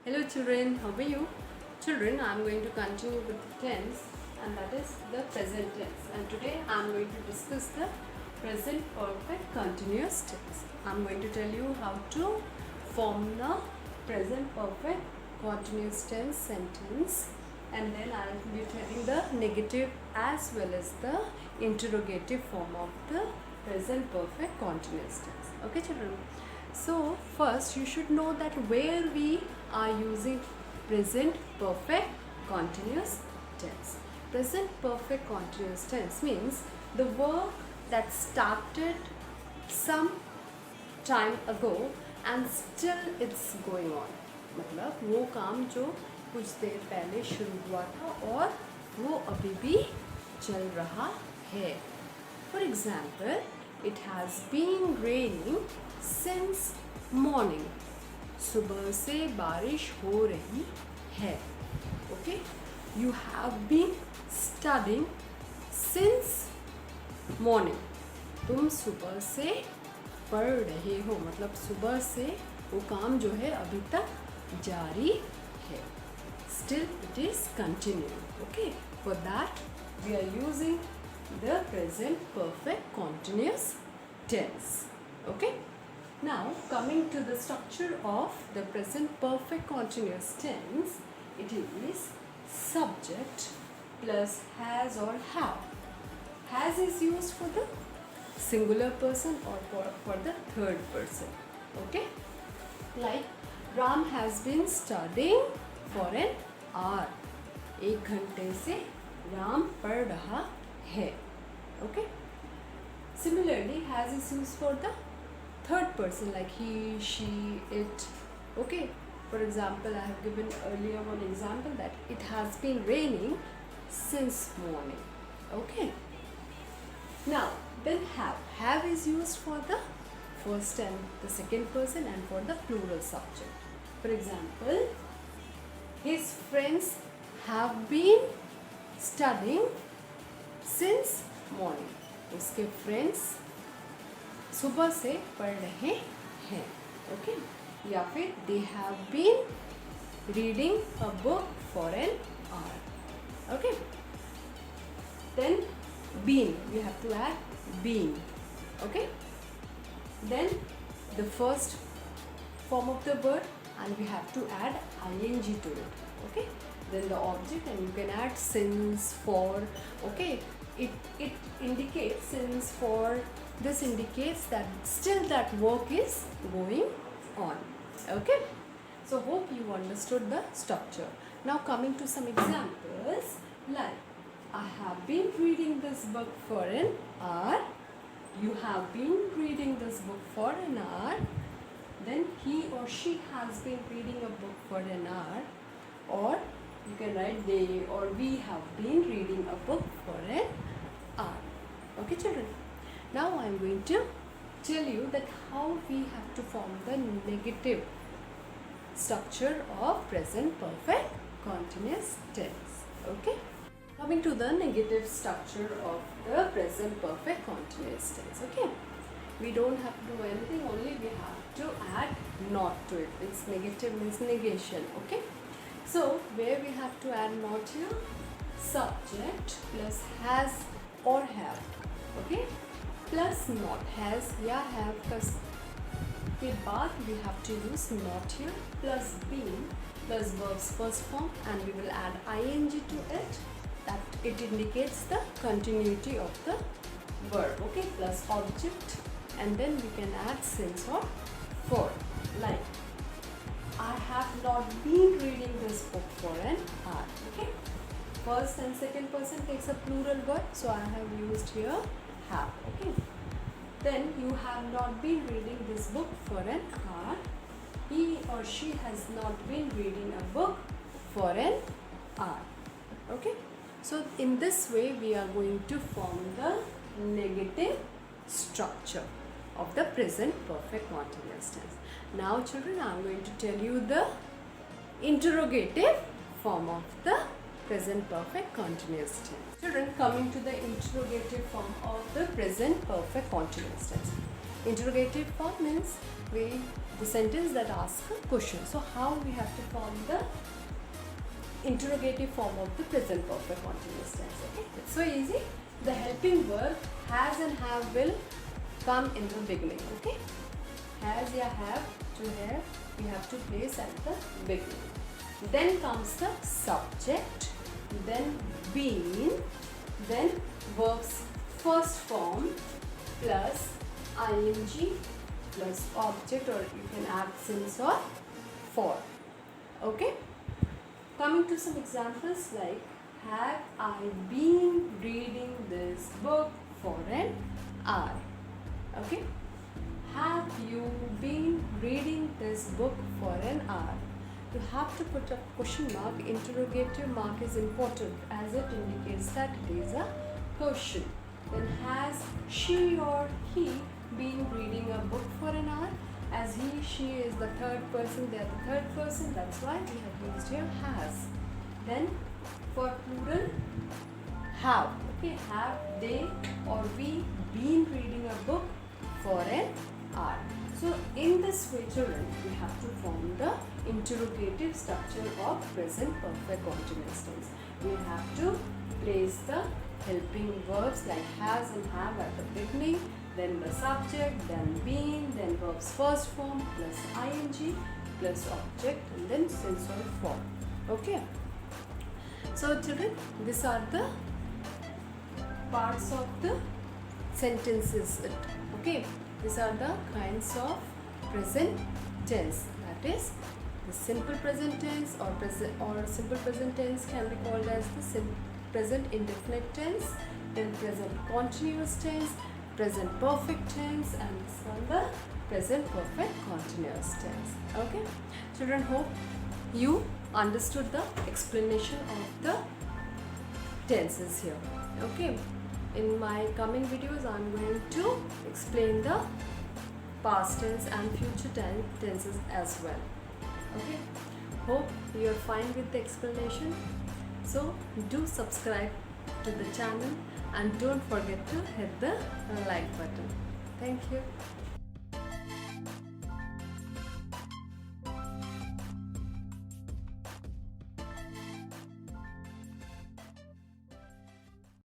Hello children, how are you? Children, I am going to continue with the tense and that is the present tense. And today I am going to discuss the present perfect continuous tense. I am going to tell you how to form the present perfect continuous tense sentence, and then I will be telling the negative as well as the interrogative form of the present perfect continuous tense. Okay children? So first you should know that where we are using present perfect continuous tense. Present perfect continuous tense means the work that started some time ago and still it's going on. मतलब वो काम जो कुछ देर पहले शुरू हुआ था और वो अभी भी चल रहा है. For example, it has been raining since morning. सुबह से बारिश हो रही है. Okay? You have been studying since morning. तुम सुबह से पढ़ रहे हो, मतलब सुबह से वो काम जो है अभी तक जारी है. Still it is continuing. Okay? For that we are using the present perfect continuous tense. Okay? Now coming to the structure of the present perfect continuous tense, it is subject plus has or have. Has is used for the singular person or for the third person. Okay? Like Ram has been studying for an hour. एक घंटे से राम पढ़ रहा है. Okay? Similarly, has is used for the third person like he, she, it. Okay? For example, I have given earlier one example that it has been raining since morning. Okay? Now, then have. Have is used for the first and the second person and for the plural subject. For example, his friends have been studying since morning. उसके friends सुबह से पढ़ रहे हैं. Okay? या फिर they have been reading a book for an hour. Okay? Then been, we have to add been. Okay? Then the first form of the verb and we have to add ing to it. Okay? Then the object and you can add since, for. Okay? It indicates since, for. This indicates that still that work is going on. Okay? So hope you understood the structure. Now coming to some examples, like I have been reading this book for an hour. You have been reading this book for an hour. Then he or she has been reading a book for an hour. Or you can write they or we have been reading a book for an hour. Okay children? Now I am going to tell you that how we have to form the negative structure of present perfect continuous tense. Okay? Coming to the negative structure of the present perfect continuous tense. Okay? We don't have to do anything, only we have to add not to it. It's negative means negation. Okay? So where we have to add not here? Subject plus has or have. Okay? Plus not, has या have plus के बाद we have to use not here, plus been plus verb's first form and we will add ing to it, that it indicates the continuity of the verb. Okay? Plus object and then we can add since or for. Like I have not been reading this book for an hour. Okay? First and second person takes a plural verb, so I have used here have. Okay? Then you have not been reading this book for an hour. He or she has not been reading a book for an hour. Okay? So in this way we are going to form the negative structure of the present perfect continuous tense. Now children, I am going to tell you the interrogative form of the present perfect continuous tense. Children, coming to the interrogative form of the present perfect continuous tense. Interrogative form means the sentence that asks a question. So how we have to form the interrogative form of the present perfect continuous tense. Okay, it's so easy. The helping verb has and have will come in the beginning. Okay, has ya have to have we have to place at the beginning. Then comes the subject, then been, then verb's first form plus ing plus object, or you can add since or for. Okay, coming to some examples like, have I been reading this book for an hour? Okay, have you been reading this book for an hour? You have to put a question mark. Interrogative mark is important as it indicates that it is a question. Then has she or he been reading a book for an hour? As he, she is the third person, they are the third person, that's why we have used here has. Then for plural, have. Okay, have they or we been reading a book for an hour? So in this way, children, we have to form the interrogative structure of present perfect continuous tense. We have to place the helping verbs like has and have at the beginning, then the subject, then been, then verb's first form plus ing plus object, and then since or for. Okay. So children, these are the parts of the sentences. Okay, these are the kinds of present tense. That is, the simple present tense or simple present tense can be called as the present indefinite tense, then present continuous tense, present perfect tense, and this one the present perfect continuous tense. Okay, children, hope you understood the explanation of the tenses here. Okay, in my coming videos I am going to explain the past tense and future tenses as well. Okay, hope you are fine with the explanation. So do subscribe to the channel and don't forget to hit the like button. Thank you.